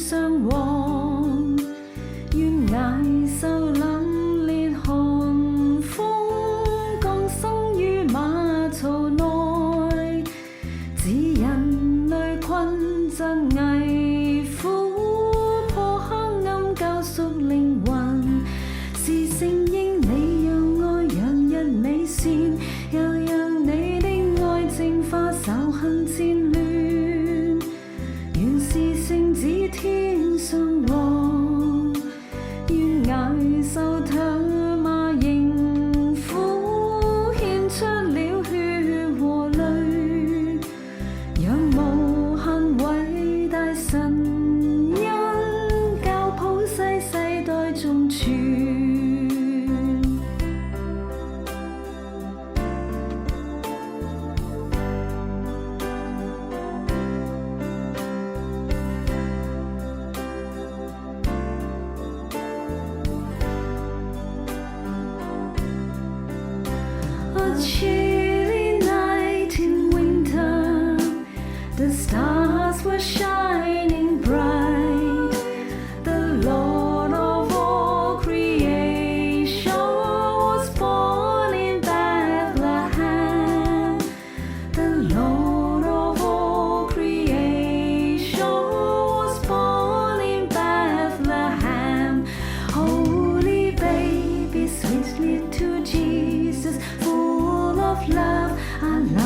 上黃，願捱受凜冽寒風，降生於馬槽內，指人類困疾危苦，破黑暗救贖靈魂，是聖嬰你讓愛洋溢美善，又讓你的愛淨化仇恨戰亂，原是聖子天上王，願捱受唾罵刑苦，獻出了血和淚，讓無限偉大神恩教普世世代眾傳。A chilly night in winter, the stars were shining bright. The Lord of all creation was born in Bethlehem. The Lord of all creation was born in Bethlehem. Holy baby, sweet little Jesus, full of love, I love